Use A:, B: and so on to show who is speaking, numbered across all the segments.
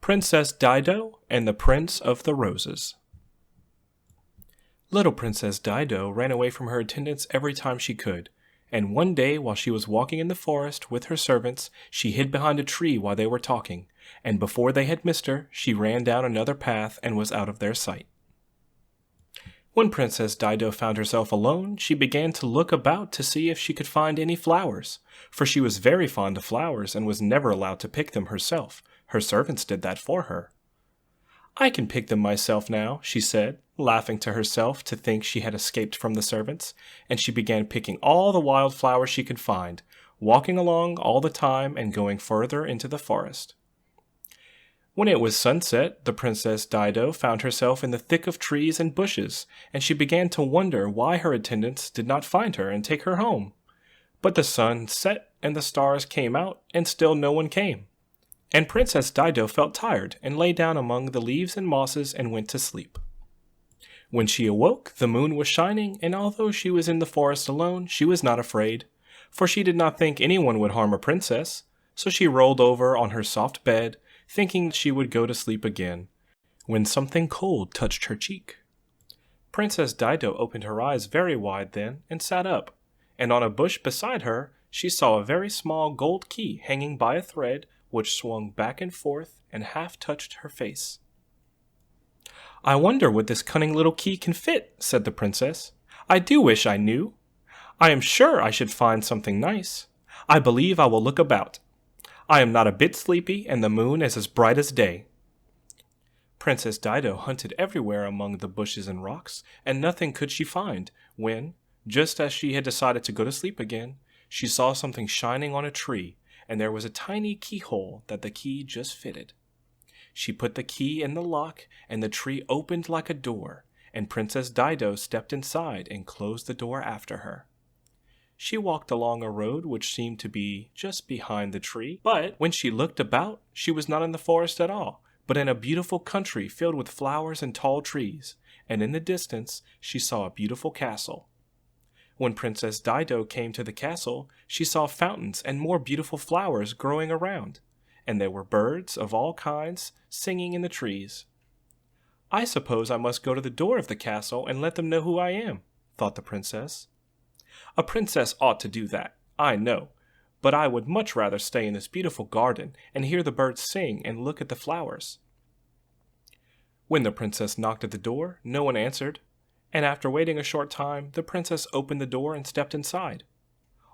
A: Princess Dido and the Prince of the Roses. Little Princess Dido ran away from her attendants every time she could, and one day while she was walking in the forest with her servants, she hid behind a tree while they were talking, and before they had missed her, she ran down another path and was out of their sight. When Princess Dido found herself alone, she began to look about to see if she could find any flowers, for she was very fond of flowers and was never allowed to pick them herself. Her servants did that for her. "I can pick them myself now," she said, laughing to herself to think she had escaped from the servants, and she began picking all the wild flowers she could find, walking along all the time and going further into the forest. When it was sunset, the Princess Dido found herself in the thick of trees and bushes, and she began to wonder why her attendants did not find her and take her home. But the sun set and the stars came out, and still no one came. And Princess Dido felt tired and lay down among the leaves and mosses and went to sleep. When she awoke, the moon was shining, and although she was in the forest alone, she was not afraid, for she did not think anyone would harm a princess, so she rolled over on her soft bed, thinking she would go to sleep again, when something cold touched her cheek. Princess Dido opened her eyes very wide then and sat up, and on a bush beside her she saw a very small gold key hanging by a thread which swung back and forth and half touched her face. "I wonder what this cunning little key can fit," said the princess. "I do wish I knew. I am sure I should find something nice. I believe I will look about. I am not a bit sleepy, and the moon is as bright as day." Princess Dido hunted everywhere among the bushes and rocks, and nothing could she find, when, just as she had decided to go to sleep again, she saw something shining on a tree, and there was a tiny keyhole that the key just fitted. She put the key in the lock, and the tree opened like a door, and Princess Dido stepped inside and closed the door after her. She walked along a road which seemed to be just behind the tree, but when she looked about, she was not in the forest at all, but in a beautiful country filled with flowers and tall trees, and in the distance she saw a beautiful castle. When Princess Dido came to the castle, she saw fountains and more beautiful flowers growing around, and there were birds of all kinds singing in the trees. "I suppose I must go to the door of the castle and let them know who I am," thought the princess. "A princess ought to do that, I know, but I would much rather stay in this beautiful garden and hear the birds sing and look at the flowers." When the princess knocked at the door, no one answered, and after waiting a short time, the princess opened the door and stepped inside.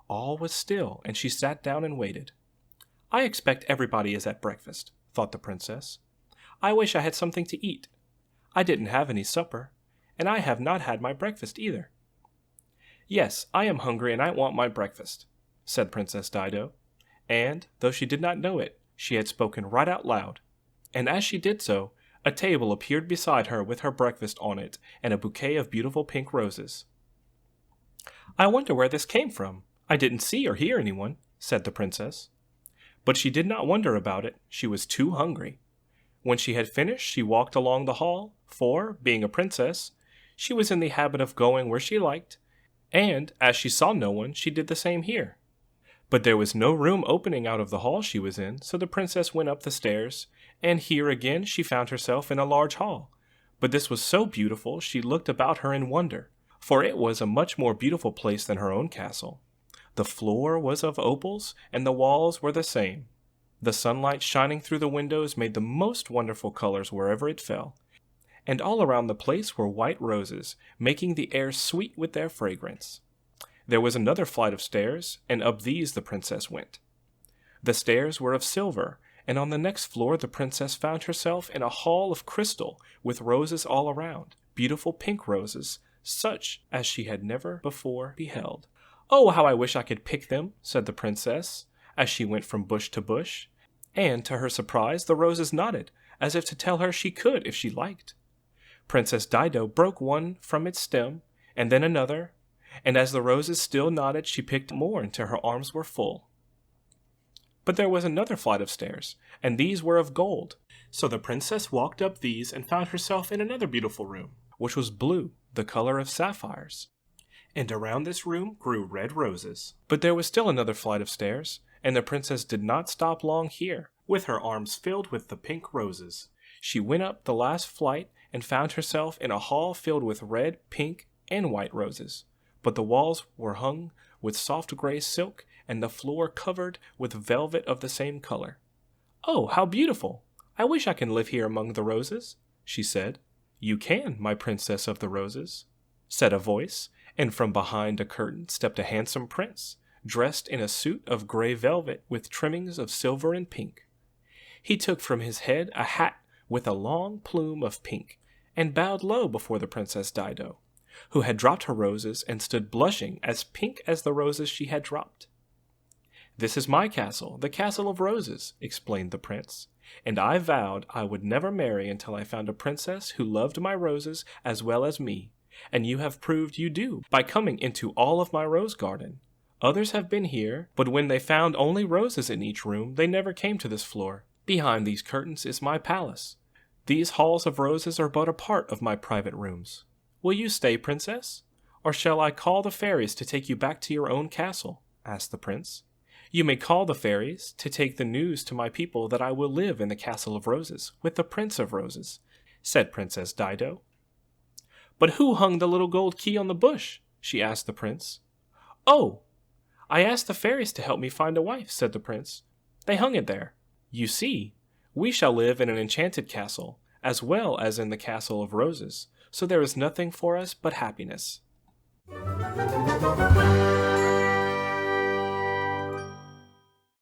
A: All was still, and she sat down and waited. "I expect everybody is at breakfast," thought the princess. "I wish I had something to eat. I didn't have any supper, and I have not had my breakfast either." "Yes, I am hungry and I want my breakfast," said Princess Dido, and, though she did not know it, she had spoken right out loud, and as she did so, a table appeared beside her with her breakfast on it and a bouquet of beautiful pink roses. "I wonder where this came from. I didn't see or hear anyone," said the princess. But she did not wonder about it. She was too hungry. When she had finished, she walked along the hall, for, being a princess, she was in the habit of going where she liked, and, as she saw no one, she did the same here. But there was no room opening out of the hall she was in, so the princess went up the stairs, and here again she found herself in a large hall. But this was so beautiful she looked about her in wonder, for it was a much more beautiful place than her own castle. The floor was of opals, and the walls were the same. The sunlight shining through the windows made the most wonderful colors wherever it fell, and all around the place were white roses, making the air sweet with their fragrance. There was another flight of stairs, and up these the princess went. The stairs were of silver, and on the next floor the princess found herself in a hall of crystal with roses all around, beautiful pink roses, such as she had never before beheld. "Oh, how I wish I could pick them," said the princess, as she went from bush to bush, and to her surprise the roses nodded, as if to tell her she could if she liked. Princess Dido broke one from its stem, and then another, and as the roses still nodded she picked more until her arms were full. But there was another flight of stairs, and these were of gold, so the princess walked up these and found herself in another beautiful room, which was blue, the color of sapphires. And around this room grew red roses. But there was still another flight of stairs, and the princess did not stop long here, with her arms filled with the pink roses. She went up the last flight and found herself in a hall filled with red, pink, and white roses. But the walls were hung with soft gray silk, and the floor covered with velvet of the same color. "Oh, how beautiful! I wish I can live here among the roses," she said. "You can, my princess of the roses," said a voice, and from behind a curtain stepped a handsome prince, dressed in a suit of gray velvet with trimmings of silver and pink. He took from his head a hat with a long plume of pink, and bowed low before the Princess Dido, who had dropped her roses and stood blushing as pink as the roses she had dropped. "This is my castle, the Castle of Roses," explained the prince, "and I vowed I would never marry until I found a princess who loved my roses as well as me, and you have proved you do by coming into all of my rose garden. Others have been here, but when they found only roses in each room, they never came to this floor. Behind these curtains is my palace. These halls of roses are but a part of my private rooms. Will you stay, princess? Or shall I call the fairies to take you back to your own castle?" asked the prince. "You may call the fairies to take the news to my people that I will live in the Castle of Roses with the Prince of Roses," said Princess Dido. "But who hung the little gold key on the bush?" she asked the prince. "Oh, I asked the fairies to help me find a wife," said the prince. "They hung it there. You see, we shall live in an enchanted castle, as well as in the Castle of Roses, so there is nothing for us but happiness."